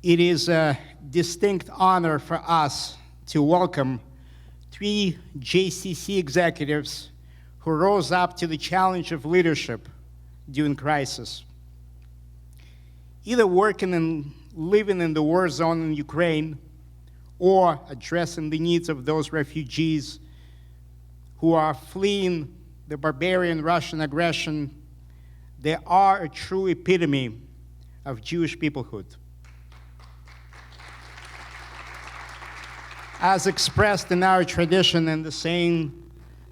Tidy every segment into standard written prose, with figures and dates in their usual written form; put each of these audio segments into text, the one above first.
It is a distinct honor for us to welcome 3 JCC executives who rose up to the challenge of leadership during crisis. Either working and living in the war zone in Ukraine or addressing the needs of those refugees who are fleeing the barbarian Russian aggression, they are a true epitome of Jewish peoplehood. As expressed in our tradition in the saying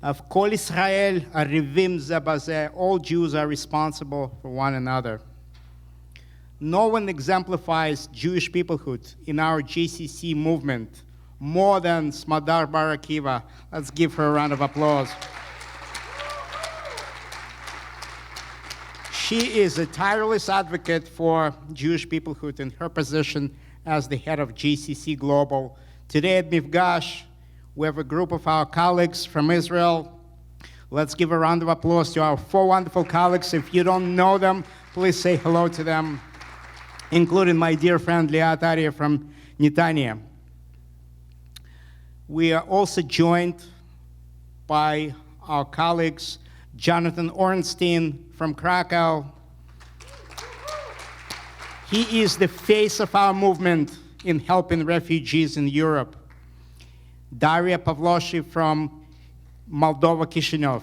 of Kol Israel arivim ze bazeh, all Jews are responsible for one another. No one exemplifies Jewish peoplehood in our JCC movement more than Smadar Bar Akiva. Let's give her a round of applause. She is a tireless advocate for Jewish peoplehood in her position as the head of JCC Global. Today at Mifgash, we have a group of our colleagues from Israel. Let's give a round of applause to our 4 wonderful colleagues. If you don't know them, please say hello to them, including my dear friend Leonard from Netanya. We are also joined by our colleagues, Jonathan Ornstein from Krakow. He is the face of our movement in helping refugees in Europe. Daria Pavloshi from Moldova, Chisinau.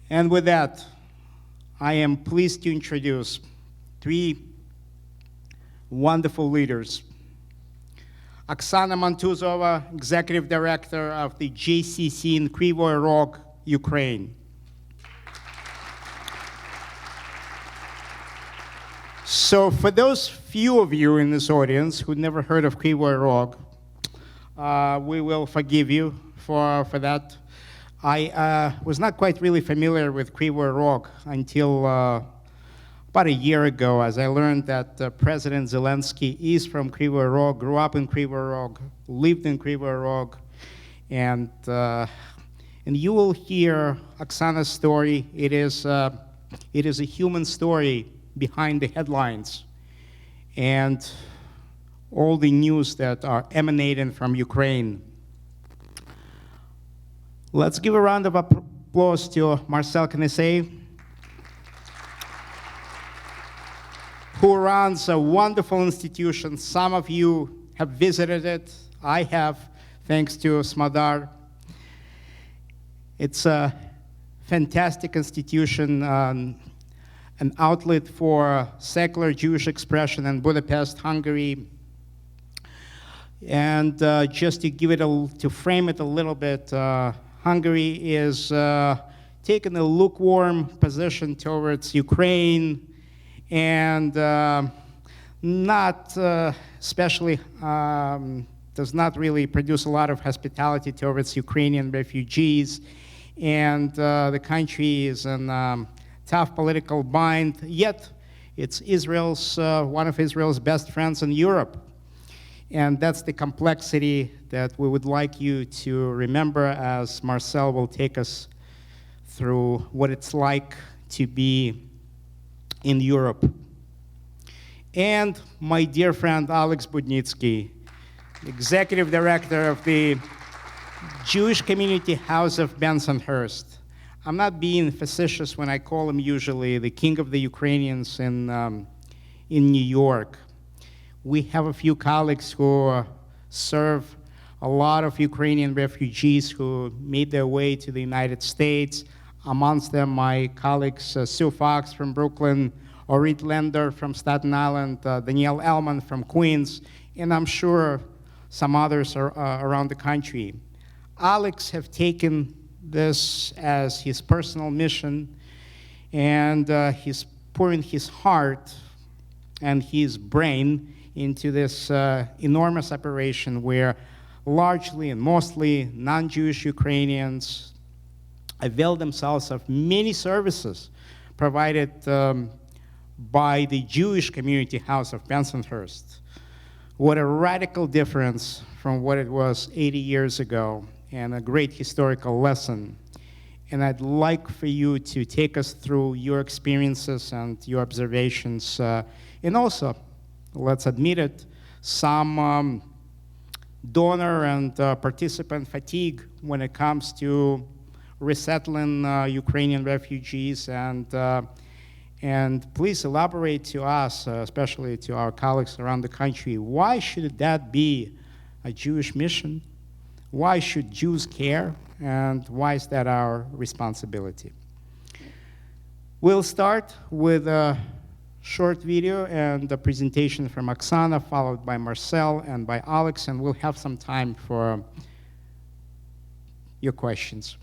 And with that, I am pleased to introduce 3 wonderful leaders. Oksana Mantuzova, Executive Director of the JCC in Krivoy Rog, Ukraine. So for those few of you in this audience who never heard of Krivoy Rog, we will forgive you for that. I was not quite really familiar with Krivoy Rog until about a year ago, as I learned that President Zelensky is from Krivoy Rog, grew up in Krivoy Rog, lived in Krivoy Rog, and you will hear Oksana's story. It is a human story behind the headlines and all the news that are emanating from Ukraine. Let's give a round of applause to Marcell Kenesei, who runs a wonderful institution. Some of you have visited it. I have, thanks to Smadar. It's a fantastic institution, an outlet for secular Jewish expression in Budapest, Hungary. And just to give it to frame it a little bit, Hungary is taking a lukewarm position towards Ukraine, and not especially does not really produce a lot of hospitality towards Ukrainian refugees, and the country is in tough political bind, yet it's Israel's one of Israel's best friends in Europe. And that's the complexity that we would like you to remember as Marcell will take us through what it's like to be in Europe. And my dear friend Alex Budnitskiy, Executive Director of the Jewish Community House of Bensonhurst. I'm not being facetious when I call him usually the king of the Ukrainians in New York. We have a few colleagues who serve a lot of Ukrainian refugees who made their way to the United States. Amongst them, my colleagues Sue Fox from Brooklyn, Orit Lender from Staten Island, Danielle Ellman from Queens, and I'm sure some others are around the country. Alex have taken this as his personal mission, and he's pouring his heart and his brain into this enormous operation where largely and mostly non-Jewish Ukrainians avail themselves of many services provided by the Jewish Community House of Bensonhurst. What a radical difference from what it was 80 years ago, and a great historical lesson. and I'd like for you to take us through your experiences and your observations, and also, let's admit it, some donor and participant fatigue when it comes to resettling Ukrainian refugees, and please elaborate to us, especially to our colleagues around the country, why should that be a Jewish mission? Why should Jews care? And why is that our responsibility? We'll start with a short video and a presentation from Oksana, followed by Marcell and by Alex, and we'll have some time for your questions.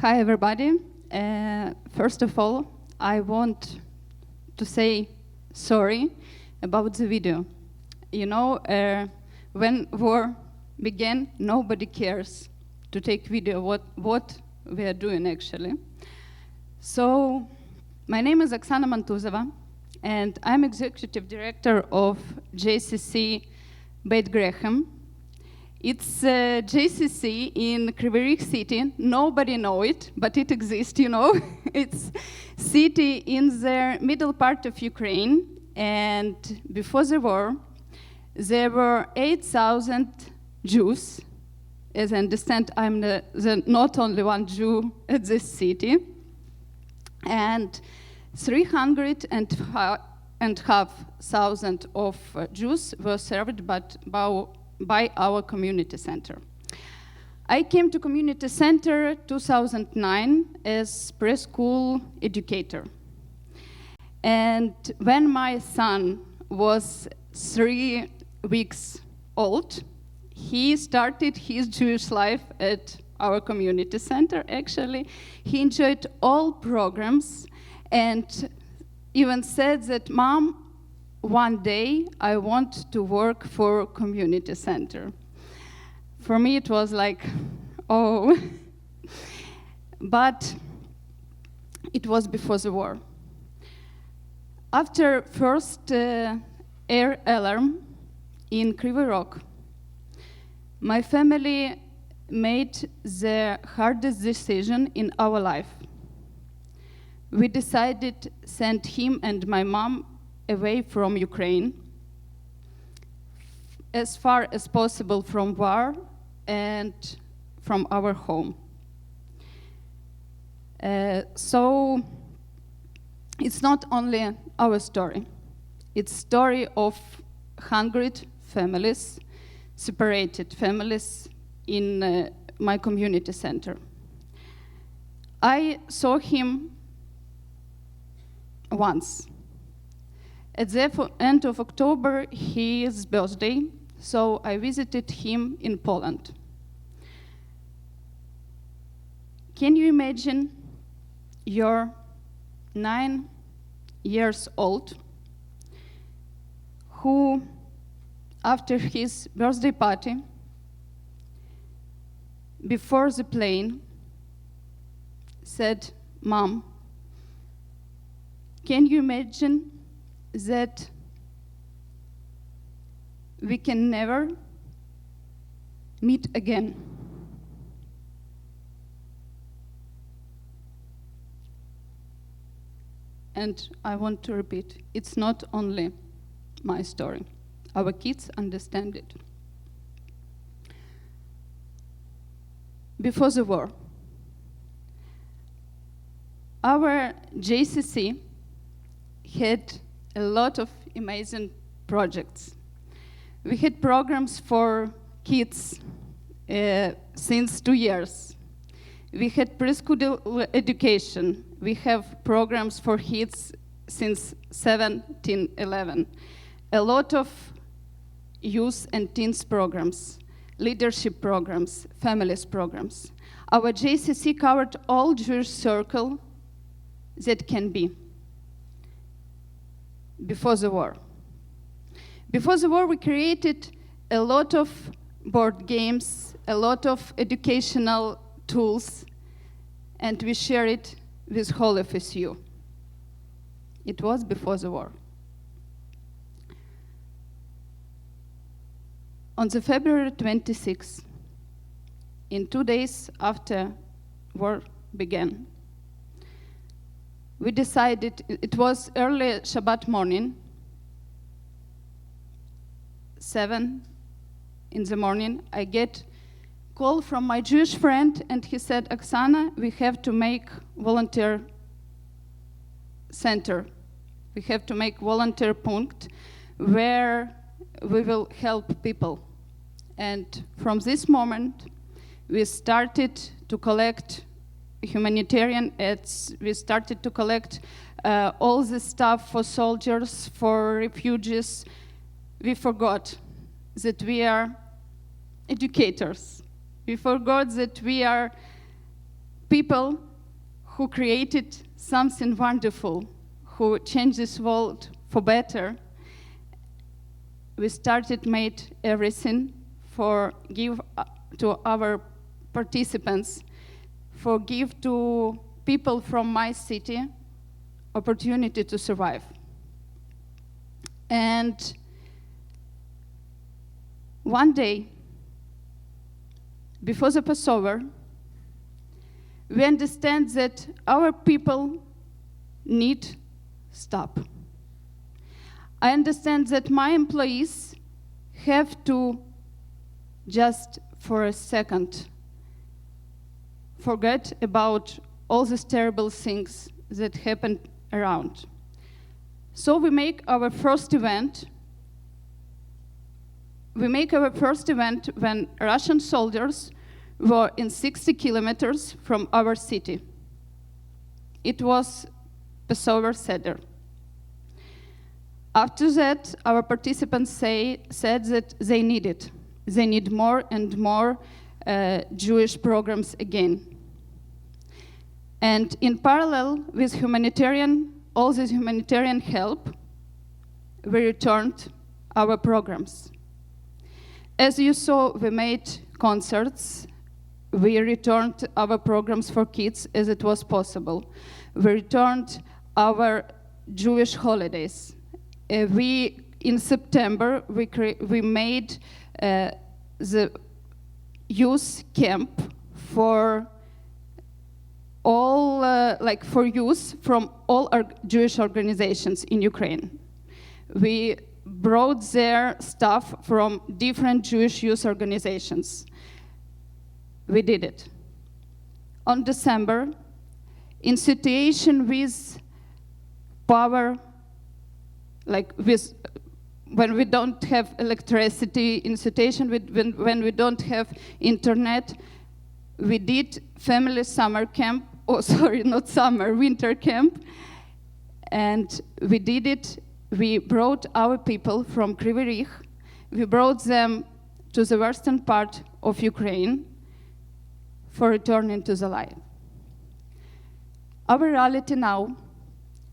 Hi, everybody. First of all, I want to say sorry about the video. You know, when war began, nobody cares to take video what we are doing actually. So, my name is Oksana Mantuzova, and I'm executive director of JCC Beit. It's a JCC in Krivoy city. Nobody know it, but it exists, you know. It's city in the middle part of Ukraine, and before the war, there were 8,000 Jews. As I understand, I'm the not only one Jew at this city, and 350,000 of Jews were served by our community center. I came to community center 2009 as preschool educator. And when my son was 3 weeks old, he started his Jewish life at our community center, actually. He enjoyed all programs and even said that, "Mom, one day I want to work for community center." For me it was like, oh. But it was before the war. After first air alarm in Krivoy, my family made the hardest decision in our life. We decided to send him and my mom away from Ukraine, as far as possible from war and from our home. So it's not only our story, it's story of 100 families, separated families in my community center. I saw him once. At the end of October, his birthday, so I visited him in Poland. Can you imagine you're 9 years old who, after his birthday party, before the plane, said, "Mom, can you imagine that we can never meet again?" And I want to repeat, it's not only my story. Our kids understand it. Before the war, our JCC had a lot of amazing projects. We had programs for kids since 2 years. We had preschool education. We have programs for kids since 1711. A lot of youth and teens programs, leadership programs, families programs. Our JCC covered all Jewish circle that can be before the war. Before the war, we created a lot of board games, a lot of educational tools, and we share it with whole FSU. It was before the war. On the February 26th, in 2 days after war began, we decided, it was early Shabbat morning, 7 in the morning, I get call from my Jewish friend, and he said, "Oksana, we have to make volunteer center. We have to make volunteer punkt where we will help people." And from this moment, we started to collect humanitarian aids. We started to collect all the stuff for soldiers, for refugees. We forgot that we are educators. We forgot that we are people who created something wonderful, who changed this world for better. We started made everything for give to our participants, for give to people from my city opportunity to survive. And one day, before the Passover, we understand that our people need stop. I understand that my employees have to just for a second forget about all these terrible things that happened around. So we make our first event. We make our first event when Russian soldiers were in 60 kilometers from our city. It was Passover Seder. After that, our participants said that they need it. They need more and more Jewish programs again. And in parallel with all this humanitarian help, we returned our programs. As you saw, we made concerts. We returned our programs for kids as it was possible. We returned our Jewish holidays. In September, we made the youth camp for all, for youth from all our Jewish organizations in Ukraine. We brought their staff from different Jewish youth organizations. We did it. On December, in situation with power, with when we don't have electricity, in situation when we don't have internet, we did family summer camp, not summer, winter camp. And we did it, we brought our people from Krivoy, we brought them to the western part of Ukraine for returning to the life. Our reality now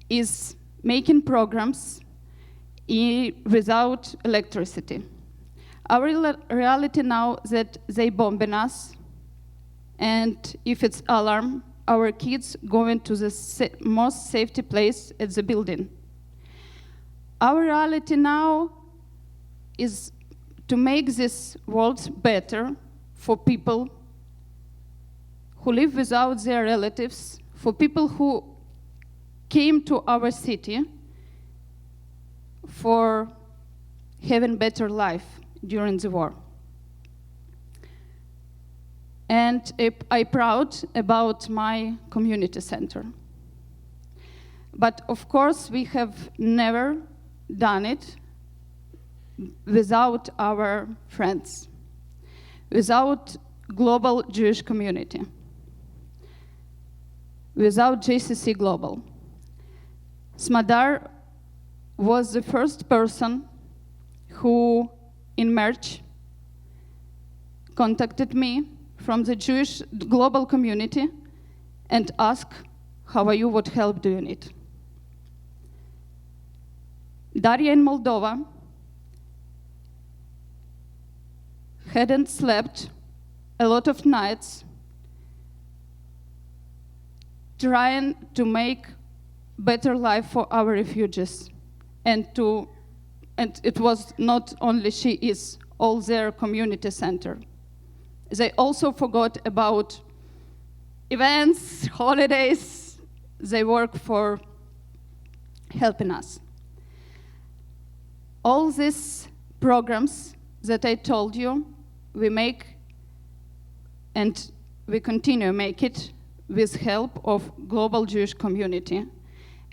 is making programs without electricity. Our reality now that they bombing us, and if it's alarm, our kids going to the most safety place at the building. Our reality now is to make this world better for people who live without their relatives, for people who came to our city for having better life during the war. And I'm proud about my community center. But of course, we have never done it without our friends, without global Jewish community, without JCC Global. Smadar was the first person who, in March, contacted me from the Jewish global community and asked, how are you, what help do you need? Daria in Moldova hadn't slept a lot of nights trying to make better life for our refugees. And it was not only she, is all their community center. They also forgot about events, holidays. They work for helping us. All these programs that I told you, we make and we continue to make it with help of global Jewish community.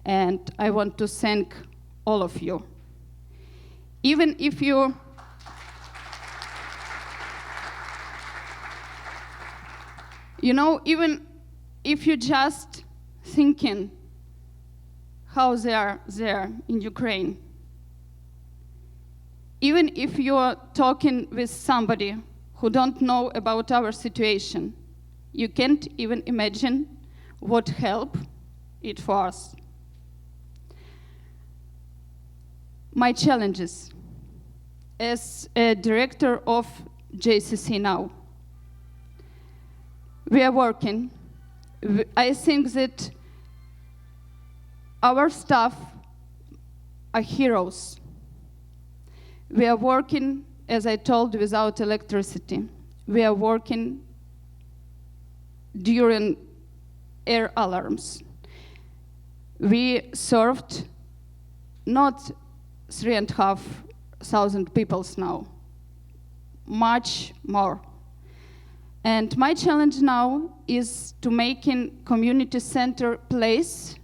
And I want to thank all of you. Even if you even if you're just thinking how they are there in Ukraine, even if you're talking with somebody who don't know about our situation, you can't even imagine what help it for us. My challenges as a director of JCC now. We are working. I think that our staff are heroes. We are working, as I told, without electricity. We are working during air alarms. We served not 3,500 people now, much more. And my challenge now is to make a community center place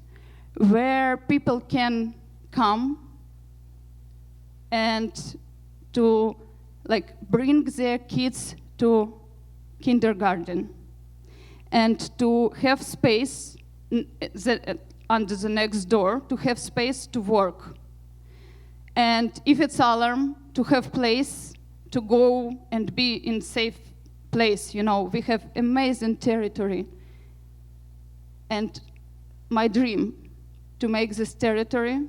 where people can come and to bring their kids to kindergarten and to have space under the next door, to have space to work. And if it's alarm, to have place to go and be in safe place. We have amazing territory. And my dream to make this territory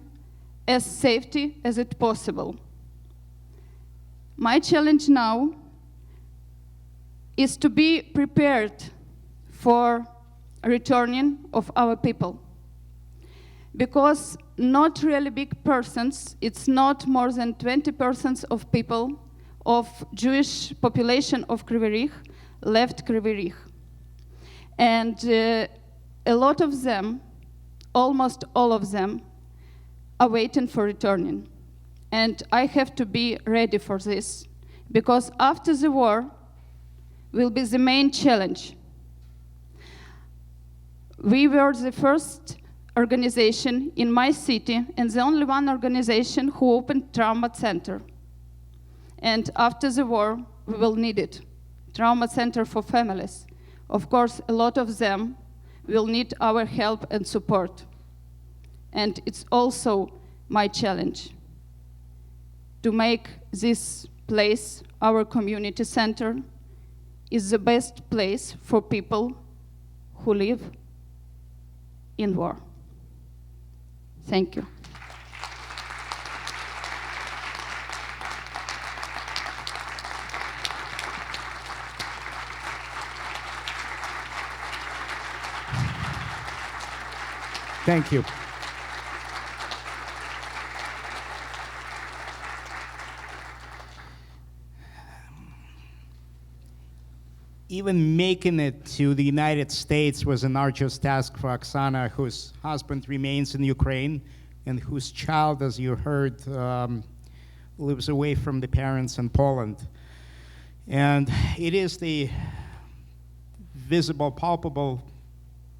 as safety as it possible. My challenge now is to be prepared for returning of our people. Because not really big persons, it's not more than 20% of people of Jewish population of Krivoy left Krivoy. And a lot of them, almost all of them, are waiting for returning. And I have to be ready for this, because after the war will be the main challenge. We were the first organization in my city and the only one organization who opened trauma center. And after the war, we will need it. Trauma center for families. Of course, a lot of them will need our help and support. And it's also my challenge to make this place, our community center, is the best place for people who live in war. Thank you. Thank you. Even making it to the United States was an arduous task for Oksana, whose husband remains in Ukraine and whose child, as you heard, lives away from the parents in Poland. And it is the visible, palpable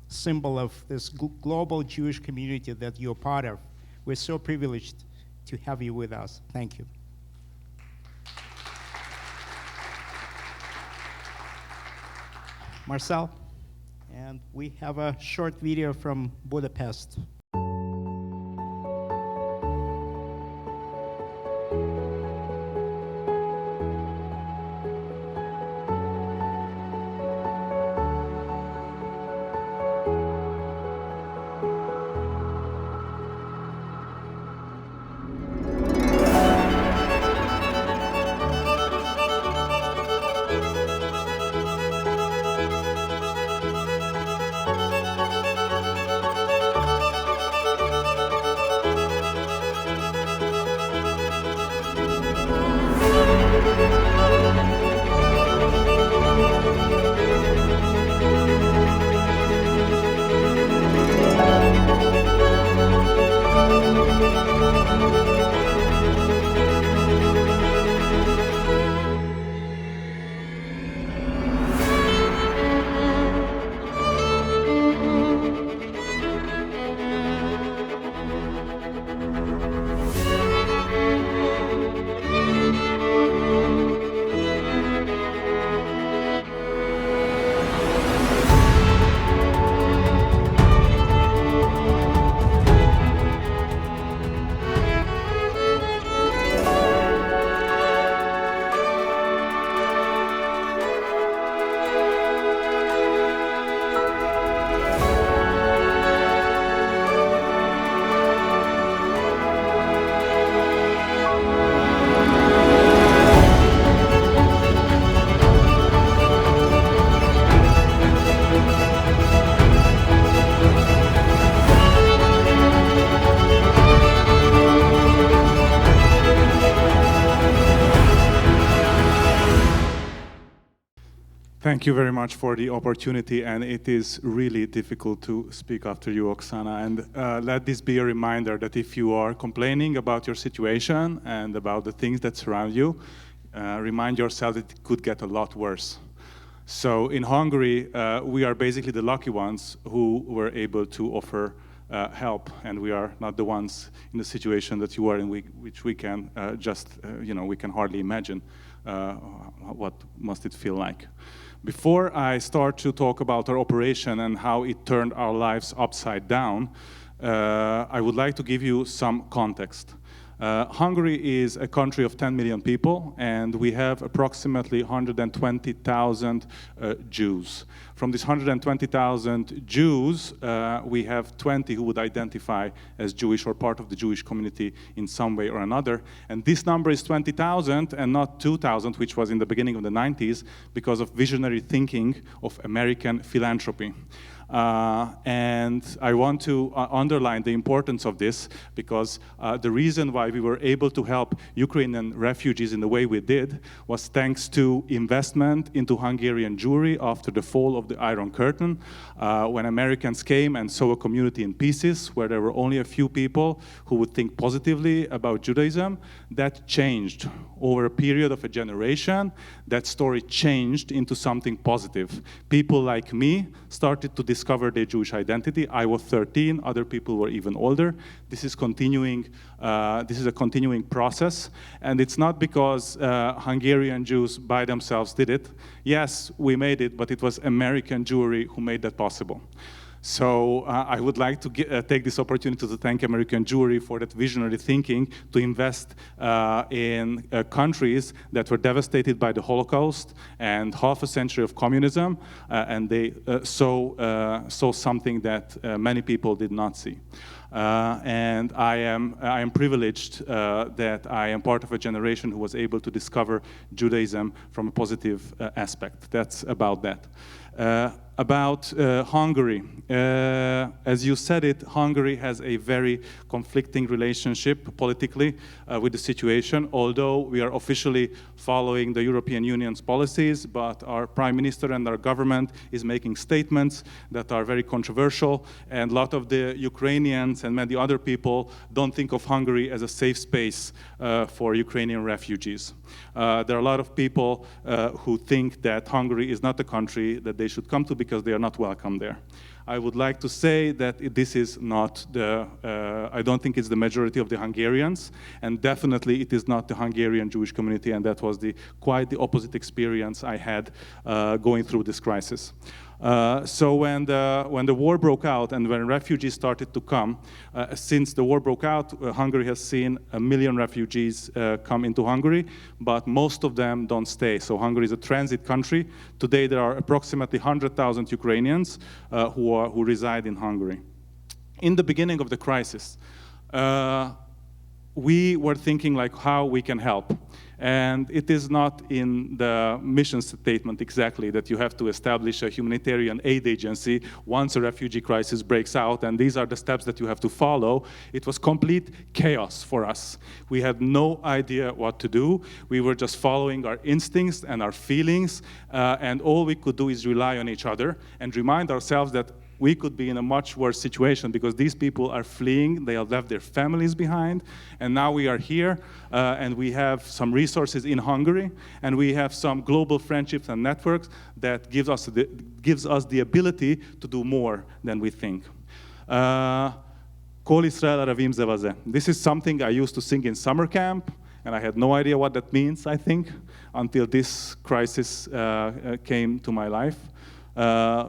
symbol of this global Jewish community that you're part of. We're so privileged to have you with us. Thank you. Marcell, and we have a short video from Budapest. Thank you very much for the opportunity, and it is really difficult to speak after you, Oksana. And let this be a reminder that if you are complaining about your situation and about the things that surround you, remind yourself that it could get a lot worse. So in Hungary, we are basically the lucky ones who were able to offer help, and we are not the ones in the situation that you are in, which we can we can hardly imagine what must it feel like. Before I start to talk about our operation and how it turned our lives upside down, I would like to give you some context. Hungary is a country of 10 million people, and we have approximately 120,000 Jews. From these 120,000 Jews, we have 20 who would identify as Jewish or part of the Jewish community in some way or another. And this number is 20,000 and not 2,000, which was in the beginning of the 90s, because of visionary thinking of American philanthropy. And I want to underline the importance of this, because the reason why we were able to help Ukrainian refugees in the way we did was thanks to investment into Hungarian Jewry after the fall of the Iron Curtain, when Americans came and saw a community in pieces where there were only a few people who would think positively about Judaism. That changed over a period of a generation, that story changed into something positive. People like me started to discover their Jewish identity. I was 13, other people were even older. This is continuing. This is a continuing process, and it's not because Hungarian Jews by themselves did it. Yes, we made it, but it was American Jewry who made that possible. So I would like to take this opportunity to thank American Jewry for that visionary thinking to invest in countries that were devastated by the Holocaust and half a century of communism, and they saw something that many people did not see. And I am privileged that I am part of a generation who was able to discover Judaism from a positive aspect. That's about that. About Hungary. As you said it, Hungary has a very conflicting relationship politically with the situation, although we are officially following the European Union's policies, but our Prime Minister and our government is making statements that are very controversial, and a lot of the Ukrainians and many other people don't think of Hungary as a safe space for Ukrainian refugees. There are a lot of people who think that Hungary is not a country that they should come to because they are not welcome there. I would like to say that this is not I don't think it's the majority of the Hungarians, and definitely it is not the Hungarian Jewish community, and that was quite the opposite experience I had going through this crisis. So when the war broke out and when refugees started to come, since the war broke out, Hungary has seen 1 million refugees come into Hungary, but most of them don't stay. So Hungary is a transit country. Today there are approximately 100,000 Ukrainians who reside in Hungary. In the beginning of the crisis, we were thinking like how we can help. And it is not in the mission statement exactly that you have to establish a humanitarian aid agency once a refugee crisis breaks out, and these are the steps that you have to follow. It was complete chaos for us. We had no idea what to do. We were just following our instincts and our feelings, and all we could do is rely on each other and remind ourselves that we could be in a much worse situation because these people are fleeing, they have left their families behind, and now we are here, and we have some resources in Hungary, and we have some global friendships and networks that gives us the ability to do more than we think. Kol Israel Aravim Ze Vazeh. This is something I used to sing in summer camp, and I had no idea what that means, I think, until this crisis came to my life.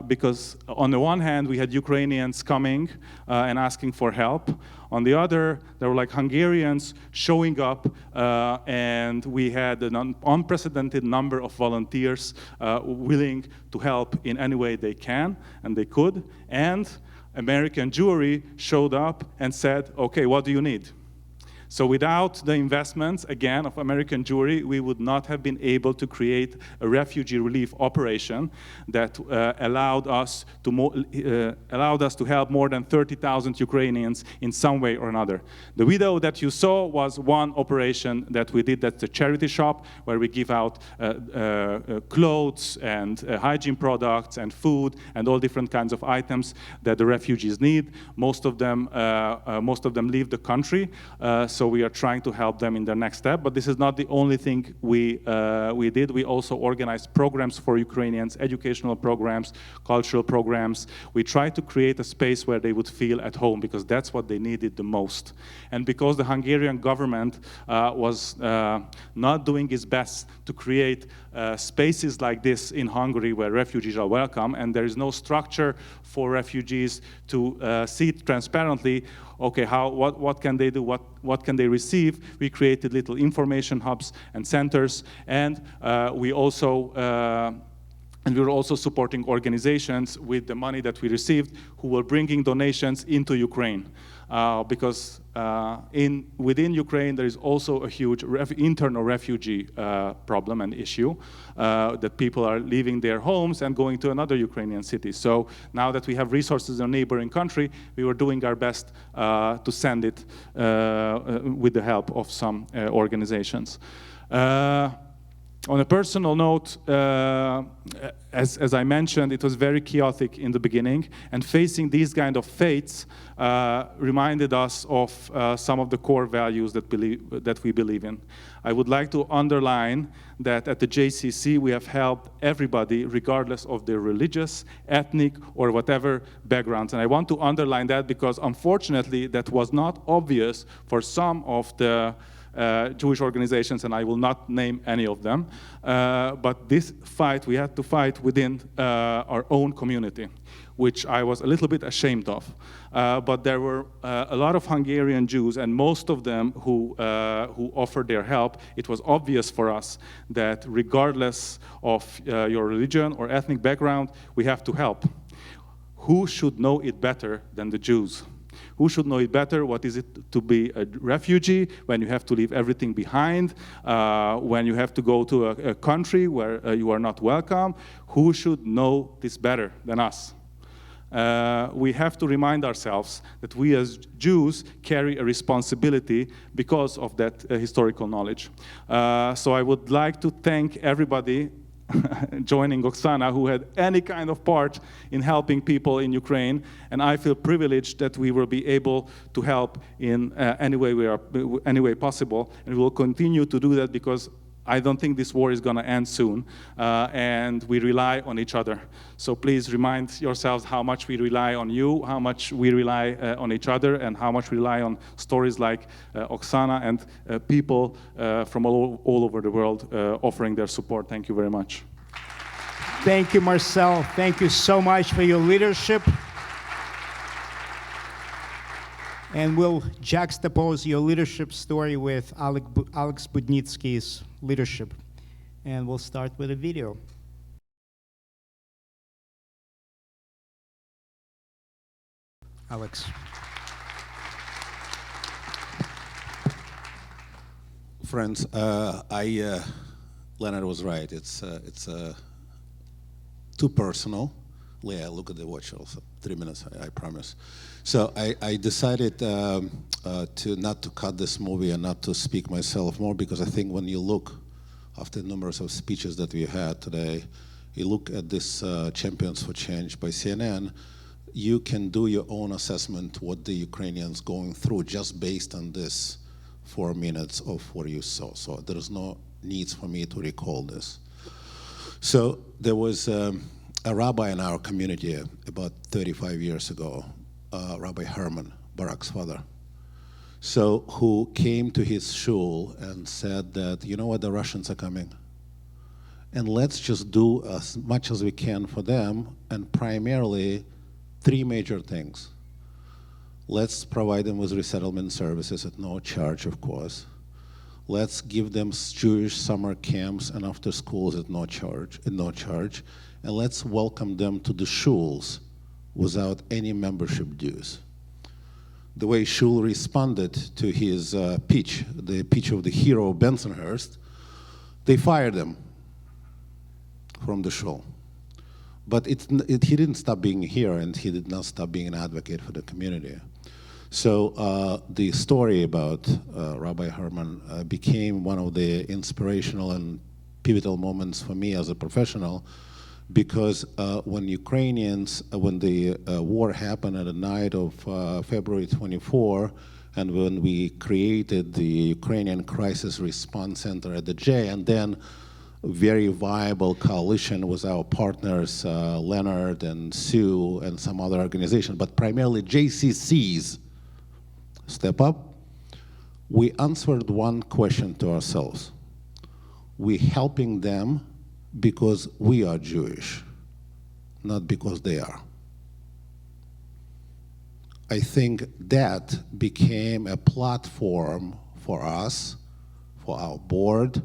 Because on the one hand, we had Ukrainians coming and asking for help. On the other, there were like Hungarians showing up, and we had an unprecedented number of volunteers willing to help in any way they can, and they could. And American Jewry showed up and said, okay, what do you need? So without the investments, again, of American Jewry, we would not have been able to create a refugee relief operation that allowed us to help more than 30,000 Ukrainians in some way or another. The video that you saw was one operation that we did. That's the charity shop, where we give out clothes and hygiene products and food and all different kinds of items that the refugees need. Most of them leave the country. So we are trying to help them in their next step. But this is not the only thing we did. We also organized programs for Ukrainians, educational programs, cultural programs. We tried to create a space where they would feel at home, because that's what they needed the most. And because the Hungarian government was not doing its best to create spaces like this in Hungary where refugees are welcome, and there is no structure for refugees to see transparently, okay, what can they do, what can they receive. We created little information hubs and centers, and we were also supporting organizations with the money that we received who were bringing donations into Ukraine. Because within Ukraine there is also a huge internal refugee problem and issue, that people are leaving their homes and going to another Ukrainian city. So now that we have resources in a neighboring country, we were doing our best to send it with the help of some organizations. On a personal note, as I mentioned, it was very chaotic in the beginning, and facing these kind of fates reminded us of some of the core values that we believe in. I would like to underline that at the JCC we have helped everybody regardless of their religious, ethnic, or whatever backgrounds. And I want to underline that because unfortunately that was not obvious for some of the Jewish organizations, and I will not name any of them. But this fight, we had to fight within our own community, which I was a little bit ashamed of. But there were a lot of Hungarian Jews, and most of them who offered their help. It was obvious for us that regardless of your religion or ethnic background, we have to help. Who should know it better than the Jews? Who should know it better? What is it to be a refugee when you have to leave everything behind, when you have to go to a country where you are not welcome? Who should know this better than us? We have to remind ourselves that we as Jews carry a responsibility because of that historical knowledge. So I would like to thank everybody joining Oksana who had any kind of part in helping people in Ukraine, and I feel privileged that we will be able to help in any way possible, and we will continue to do that because I don't think this war is going to end soon, and we rely on each other. So please remind yourselves how much we rely on you, how much we rely on each other, and how much we rely on stories like Oksana and people from all over the world offering their support. Thank you very much. Thank you, Marcell. Thank you so much for your leadership. And we'll juxtapose your leadership story with Alex Budnitskiy's leadership. And we'll start with a video. Alex. Friends, Leonard was right. It's too personal. Leah, look at the watch also. 3 minutes, I promise. So I decided to not to cut this movie and not to speak myself more, because I think when you look after numerous of speeches that we had today, you look at this Champions for Change by CNN, you can do your own assessment what the Ukrainians going through just based on this 4 minutes of what you saw. So there is no needs for me to recall this. So there was a rabbi in our community about 35 years ago, Rabbi Herman, Barack's father, so who came to his shul and said that, you know what, the Russians are coming, and let's just do as much as we can for them, and primarily 3 major things. Let's provide them with resettlement services at no charge, of course. Let's give them Jewish summer camps and after schools at no charge, and let's welcome them to the shuls without any membership dues. The way shul responded to his pitch, the pitch of the hero Bensonhurst, they fired him from the shul. But he didn't stop being here, and he did not stop being an advocate for the community. So the story about Rabbi Herman became one of the inspirational and pivotal moments for me as a professional, because when the war happened at the night of February 24, and when we created the Ukrainian Crisis Response Center at the J, and then very viable coalition with our partners, Leonard and Sue and some other organization, but primarily JCCs, step up, we answered one question to ourselves. We're helping them because we are Jewish, not because they are. I think that became a platform for us, for our board,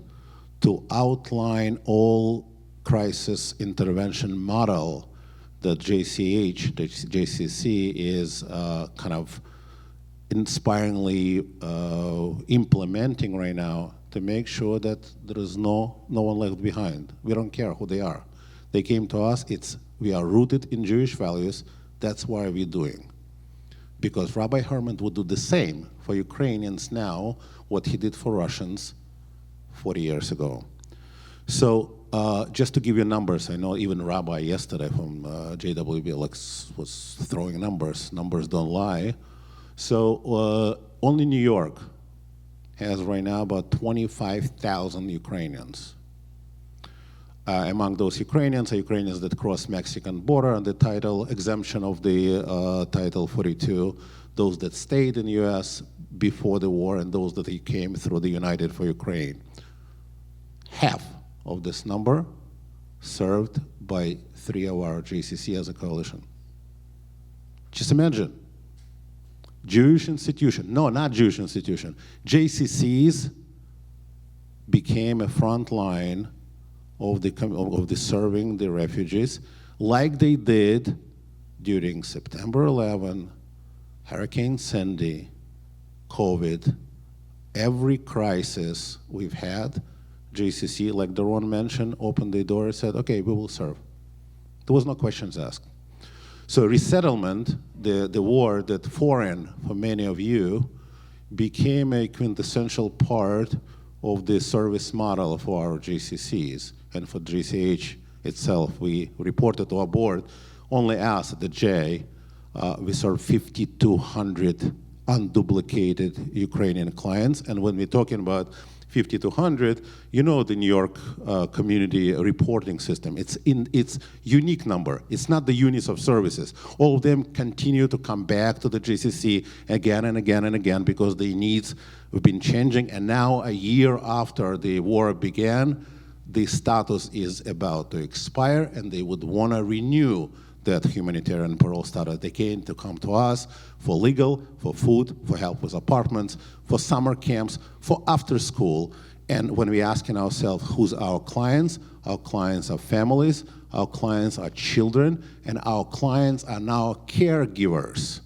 to outline all crisis intervention model that JCC is kind of inspiringly implementing right now to make sure that there is no one left behind. We don't care who they are. They came to us, we are rooted in Jewish values, that's why we're doing. Because Rabbi Herman would do the same for Ukrainians now, what he did for Russians 40 years ago. So just to give you numbers, I know even Rabbi yesterday from JWB was throwing numbers. Numbers don't lie. So only New York has right now about 25,000 Ukrainians. Among those Ukrainians are Ukrainians that cross Mexican border under title exemption of the Title 42, those that stayed in the U.S. before the war, and those that came through the United for Ukraine. Half of this number served by 3 of our JCC as a coalition. Just imagine, Jewish institution, no, not Jewish institution, JCCs became a front line of the serving the refugees, like they did during September 11, Hurricane Sandy, COVID, every crisis we've had, JCC, like Doron mentioned, opened the door and said, okay, we will serve. There was no questions asked. So resettlement, the word that foreign for many of you, became a quintessential part of the service model for our JCCs and for GCH itself. We reported to our board, only us at the J, we serve 5,200 unduplicated Ukrainian clients. And when we're talking about 5,200, you know the New York community reporting system. It's unique number. It's not the units of services. All of them continue to come back to the JCC again and again and again because the needs have been changing. And now, a year after the war began, the status is about to expire, and they would want to renew that humanitarian parole status. They came to come to us for legal, for food, for help with apartments, for summer camps, for after school. And when we're asking ourselves who's our clients are families, our clients are children, and our clients are now caregivers,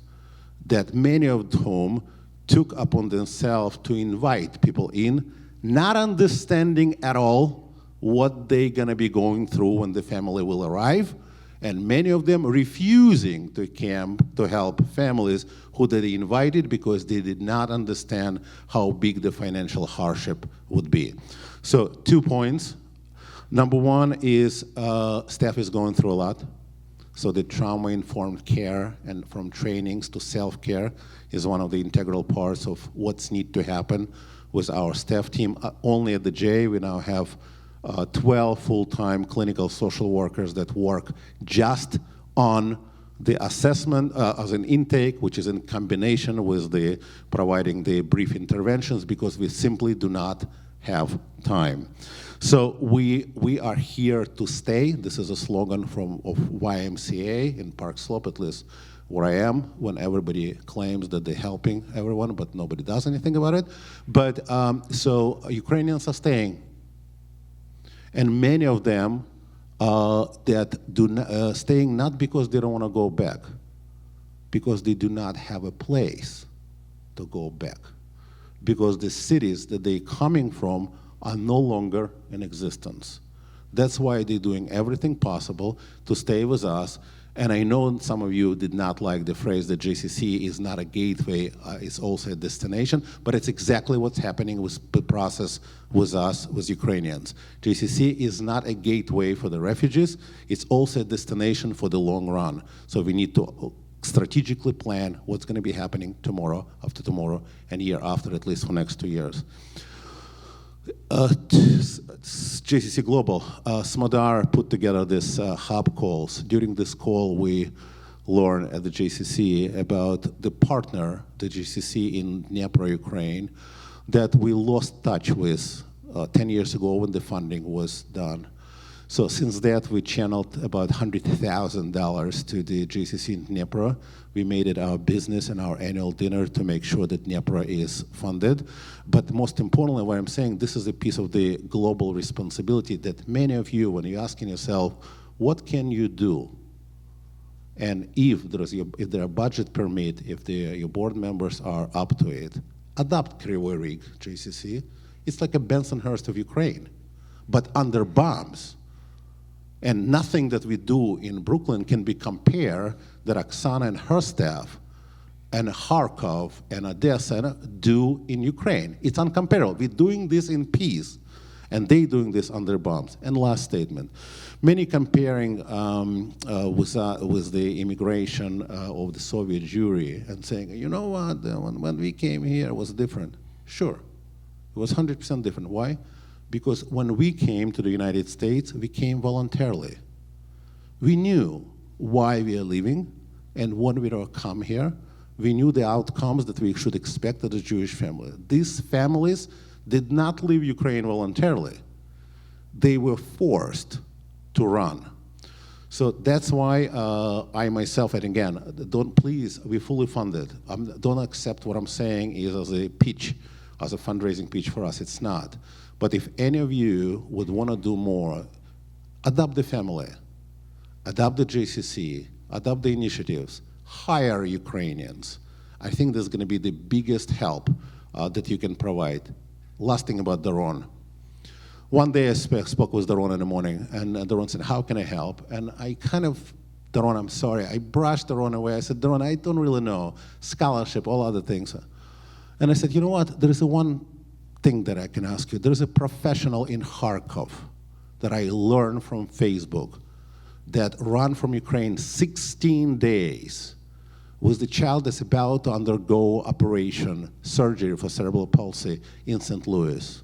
that many of whom took upon themselves to invite people in, not understanding at all what they're gonna be going through when the family will arrive, and many of them refusing to camp to help families who they invited because they did not understand how big the financial hardship would be. So 2 points. Number one is staff is going through a lot. So the trauma-informed care and from trainings to self-care is one of the integral parts of what's need to happen with our staff team. Only at the J, we now have 12 full-time clinical social workers that work just on the assessment as an intake, which is in combination with the providing the brief interventions, because we simply do not have time. So we are here to stay. This is a slogan of YMCA in Park Slope, at least where I am, when everybody claims that they're helping everyone, but nobody does anything about it. But so Ukrainians are staying. And many of them that do staying not because they don't want to go back, because they do not have a place to go back, because the cities that they're coming from are no longer in existence. That's why they're doing everything possible to stay with us. And I know some of you did not like the phrase that JCC is not a gateway, it's also a destination, but it's exactly what's happening with the process with us, with Ukrainians. JCC is not a gateway for the refugees, it's also a destination for the long run. So we need to strategically plan what's going to be happening tomorrow, after tomorrow, and year after, at least for next 2 years. JCC Global, Smodar put together this hub calls. During this call, we learned at the JCC about the partner, the JCC in Dnipro, Ukraine, that we lost touch with 10 years ago when the funding was done. So since that, we channeled about $100,000 to the JCC in Dnipro. We made it our business and our annual dinner to make sure that Dnipro is funded. But most importantly, what I'm saying, this is a piece of the global responsibility that many of you, when you're asking yourself, what can you do? And if there are budget permit, if your board members are up to it, adopt Krivoy rig JCC. It's like a Bensonhurst of Ukraine, but under bombs. And nothing that we do in Brooklyn can be compared that Oksana and her staff and Kharkov and Odessa do in Ukraine. It's uncomparable. We're doing this in peace. And they doing this under bombs. And last statement. Many comparing with the immigration of the Soviet Jewry and saying, you know what, when we came here, it was different. Sure, it was 100% different. Why? Because when we came to the United States, we came voluntarily. We knew why we are leaving, and when we come here, we knew the outcomes that we should expect as a Jewish family. These families did not leave Ukraine voluntarily. They were forced to run. So that's why I myself, and again, please, we fully funded. Don't accept what I'm saying is as a pitch, as a fundraising pitch for us. It's not. But if any of you would want to do more, adopt the family, adopt the JCC, adopt the initiatives, hire Ukrainians. I think that's going to be the biggest help that you can provide. Last thing about Doron. One day I spoke with Doron in the morning, and Doron said, how can I help? And I kind of, Doron, I'm sorry, I brushed Doron away. I said, Doron, I don't really know. Scholarship, all other things. And I said, you know what? There is one thing that I can ask you. There's a professional in Kharkov that I learned from Facebook that ran from Ukraine 16 days with the child that's about to undergo operation, surgery for cerebral palsy in St. Louis.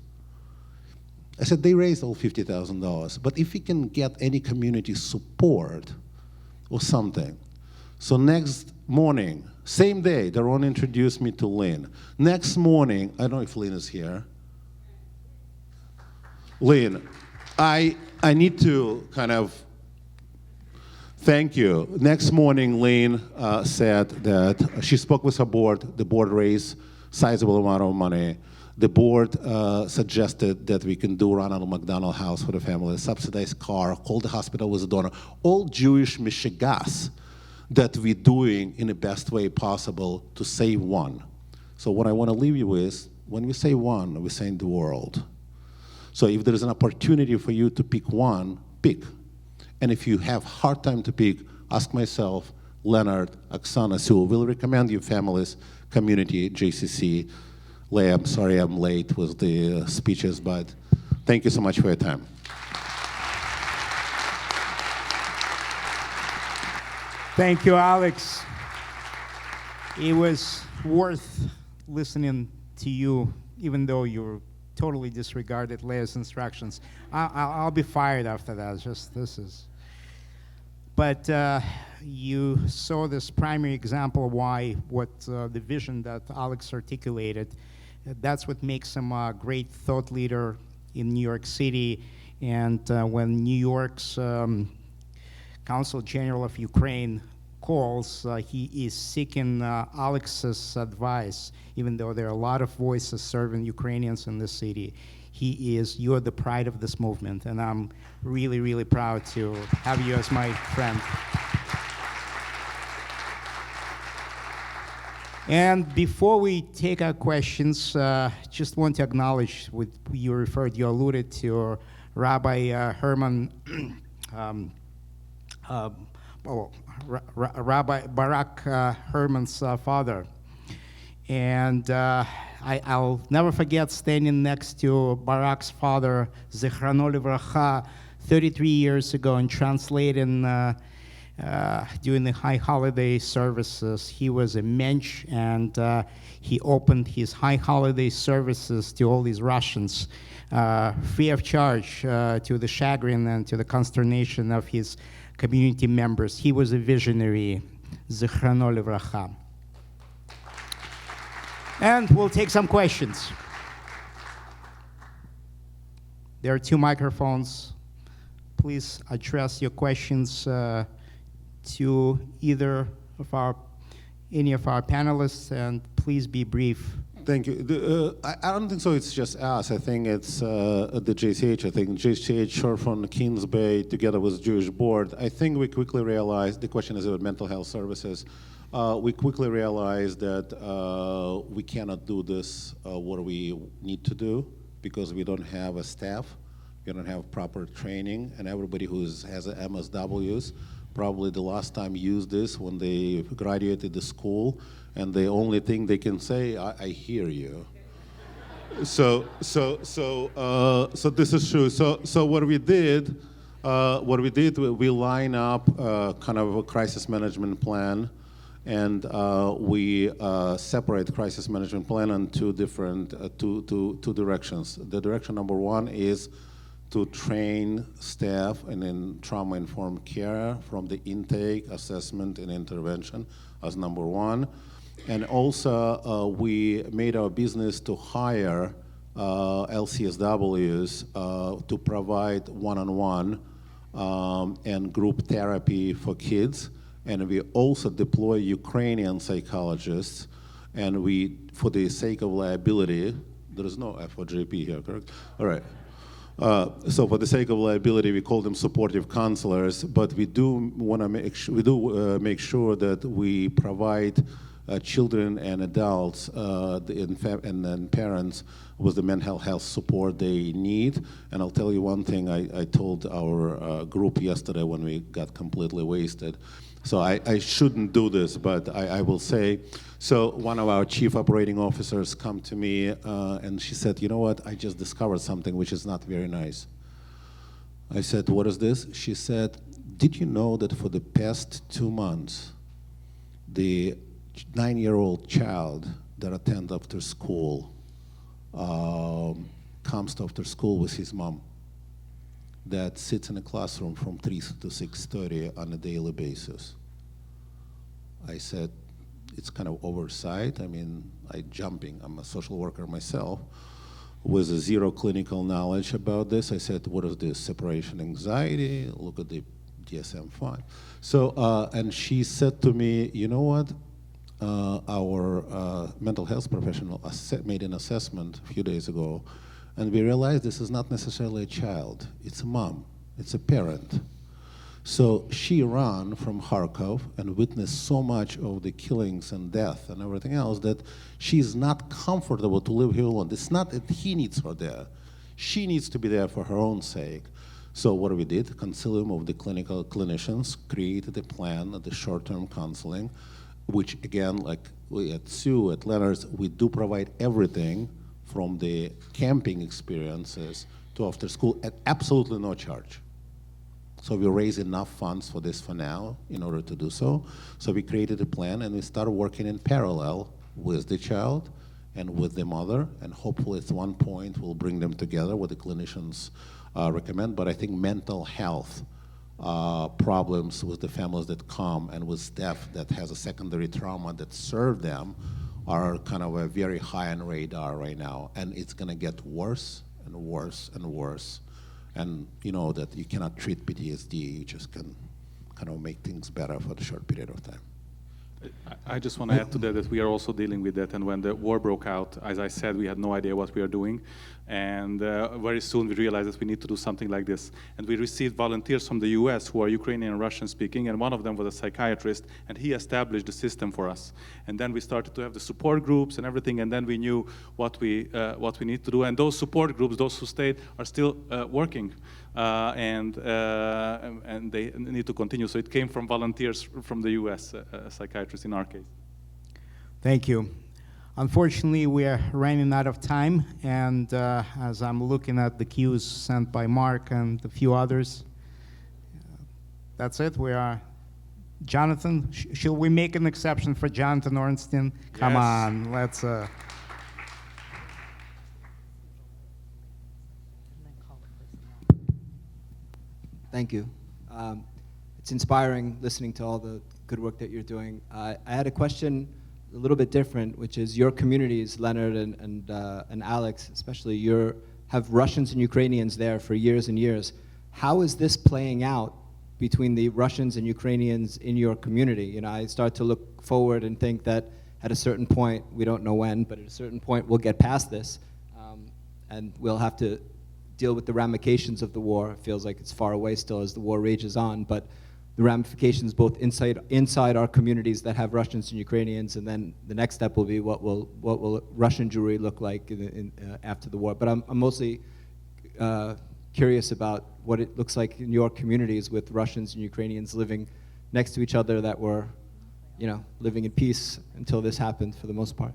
I said, they raised all $50,000, but if we can get any community support or something. So next morning, same day, Doron introduced me to Lynn. Next morning, I don't know if Lynn is here. Lynn, I need to kind of thank you. Next morning, Lynn said that she spoke with her board. The board raised sizable amount of money. The board suggested that we can do Ronald McDonald House for the family, a subsidized car, call the hospital with a donor, all Jewish mishigas that we're doing in the best way possible to save one. So what I want to leave you with, when we say one, we're saying the world. So if there is an opportunity for you to pick one, pick. And if you have hard time to pick, ask myself, Leonard, Oksana, Sue, will recommend you families, community, JCC. Leah, I'm sorry I'm late with the speeches, but thank you so much for your time. Thank you, Alex. It was worth listening to you, even though you totally disregarded Leah's instructions. I'll be fired after that. This is. But you saw this primary example of what the vision that Alex articulated. That's what makes him a great thought leader in New York City. And when New York's Consul General of Ukraine calls, he is seeking Alex's advice, even though there are a lot of voices serving Ukrainians in this city. You're the pride of this movement, and I'm really, really proud to have you as my friend. And before we take our questions, just want to acknowledge what you alluded to Rabbi Herman, Rabbi Barak Herman's father. And I'll never forget standing next to Barak's father, Zichrono Livracha, 33 years ago, and translating during the high holiday services. He was a mensch, and he opened his high holiday services to all these Russians, free of charge, to the chagrin and to the consternation of his community members. He was a visionary, Zichrono Livracha. And we'll take some questions. There are 2 microphones. Please address your questions to either of any of our panelists, and please be brief. Thank you. I don't think so. It's just us. I think it's the JCH. I think JCH, short from Kenesei, together with Jewish Board. I think we quickly realized the question is about mental health services. We quickly realized that we cannot do this what we need to do because we don't have a staff, we don't have proper training, and everybody who has MSWs probably the last time used this when they graduated the school, and the only thing they can say, I hear you. So this is true. So what we did, we line up kind of a crisis management plan, and we separate crisis management plan in two different two directions. The direction number one is to train staff in trauma-informed care from the intake, assessment, and intervention as number one. And also, we made our business to hire LCSWs to provide one-on-one and group therapy for kids. And we also deploy Ukrainian psychologists. And we, for the sake of liability, there is no F for JP here, correct? All right. So for the sake of liability, we call them supportive counselors, but we do want to make sure that we provide children and adults and then parents with the mental health support they need. And I'll tell you one thing I told our group yesterday when we got completely wasted. So I shouldn't do this, but I will say, so one of our chief operating officers come to me and she said, you know what, I just discovered something which is not very nice. I said, what is this? She said, did you know that for the past 2 months, the 9-year-old child that attends after school comes to after school with his mom, that sits in a classroom from 3 to 6:30 on a daily basis? I said, it's kind of oversight. I mean, I'm a social worker myself, with zero clinical knowledge about this. I said, what is this, separation anxiety? Look at the DSM-5. So, and she said to me, you know what? Our mental health professional made an assessment a few days ago, and we realized this is not necessarily a child. It's a mom. It's a parent. So she ran from Kharkov and witnessed so much of the killings and death and everything else that she's not comfortable to live here alone. It's not that he needs her there. She needs to be there for her own sake. So what we did, Concilium of the clinical clinicians created a plan of the short-term counseling, which again, like we at Sue, at Leonard's, we do provide everything from the camping experiences to after school at absolutely no charge. So we raise enough funds for this for now in order to do so. So we created a plan and we started working in parallel with the child and with the mother, and hopefully at one point we'll bring them together what the clinicians recommend. But I think mental health problems with the families that come and with staff that has a secondary trauma that serve them are kind of a very high on radar right now, and it's going to get worse and worse and worse. And you know that you cannot treat PTSD, you just can kind of make things better for a short period of time. I just want to add to that we are also dealing with that. And when the war broke out, as I said, we had no idea what we are doing. And very soon we realized that we need to do something like this. And we received volunteers from the US who are Ukrainian and Russian speaking, and one of them was a psychiatrist, and he established the system for us. And then we started to have the support groups and everything, and then we knew what we need to do. And those support groups, those who stayed, are still working. And they need to continue. So it came from volunteers from the US, psychiatrists in our case. Thank you. Unfortunately, we are running out of time, and as I'm looking at the cues sent by Mark and a few others, that's it. We are Jonathan. Shall we make an exception for Jonathan Ornstein? Come Yes. on, let's. Thank you. It's inspiring listening to all the good work that you're doing. I had a question a little bit different, which is your communities, Leonard and Alex, especially, have Russians and Ukrainians there for years and years. How is this playing out between the Russians and Ukrainians in your community? You know, I start to look forward and think that at a certain point, we don't know when, but at a certain point we'll get past this, and we'll have to deal with the ramifications of the war. It feels like it's far away still as the war rages on, but the ramifications both inside our communities that have Russians and Ukrainians, and then the next step will be what will Russian Jewry look like after the war. But I'm mostly curious about what it looks like in your communities with Russians and Ukrainians living next to each other that were, living in peace until this happened for the most part.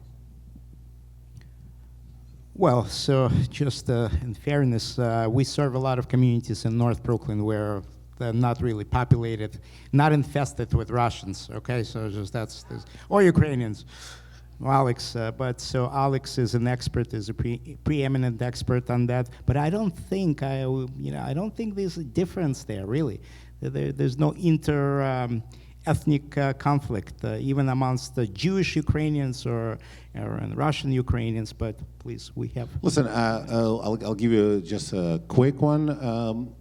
Well, so just in fairness, we serve a lot of communities in North Brooklyn where they're not really populated, not infested with Russians, okay? So just or Ukrainians. Alex, but so Alex is an expert, is a preeminent expert on that. But I don't think I don't think there's a difference there really. There's no ethnic conflict, even amongst the Jewish Ukrainians or Russian Ukrainians. But please, we have. Listen, I'll give you just a quick one.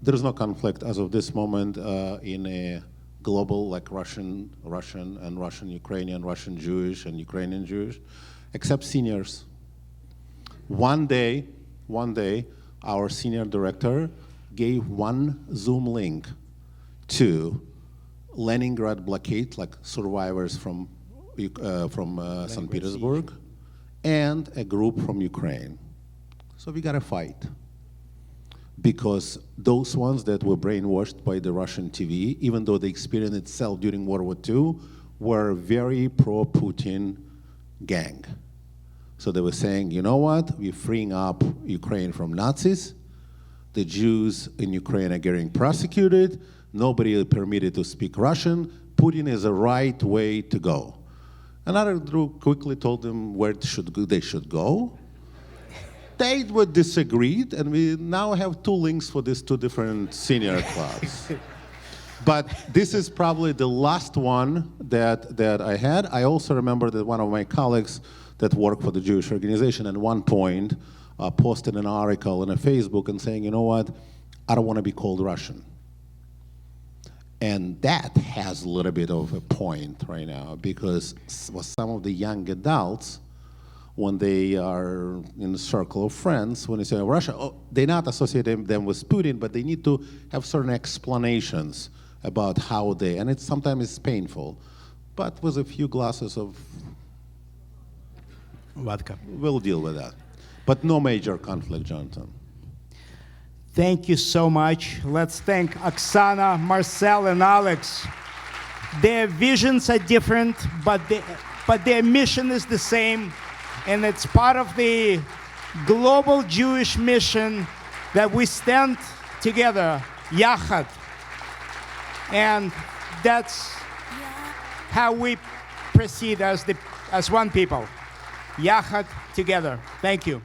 There is no conflict as of this moment in a global, like Russian and Russian Ukrainian, Russian Jewish and Ukrainian Jewish, except seniors. One day, our senior director gave one Zoom link to Leningrad blockade, like survivors from St. Petersburg, and a group from Ukraine. So we got to fight. Because those ones that were brainwashed by the Russian TV, even though the experience itself during World War II, were very pro-Putin gang. So they were saying, you know what, we're freeing up Ukraine from Nazis, the Jews in Ukraine are getting prosecuted, nobody is permitted to speak Russian, Putin is the right way to go. Another group quickly told them where they should go. They were disagreed, and we now have two links for these two different senior clubs. But this is probably the last one that I had. I also remember that one of my colleagues that worked for the Jewish organization at one point posted an article on Facebook and saying, you know what, I don't want to be called Russian. And that has a little bit of a point right now, because some of the young adults, when they are in a circle of friends, when they say Russia, they're not associating them with Putin, but they need to have certain explanations about how and sometimes it's painful. But with a few glasses of vodka, we'll deal with that. But no major conflict, Jonathan. Thank you so much. Let's thank Oksana, Marcell, and Alex. Their visions are different, but their mission is the same. And it's part of the global Jewish mission that we stand together, Yachad. And that's how we proceed as one people. Yachad, together. Thank you.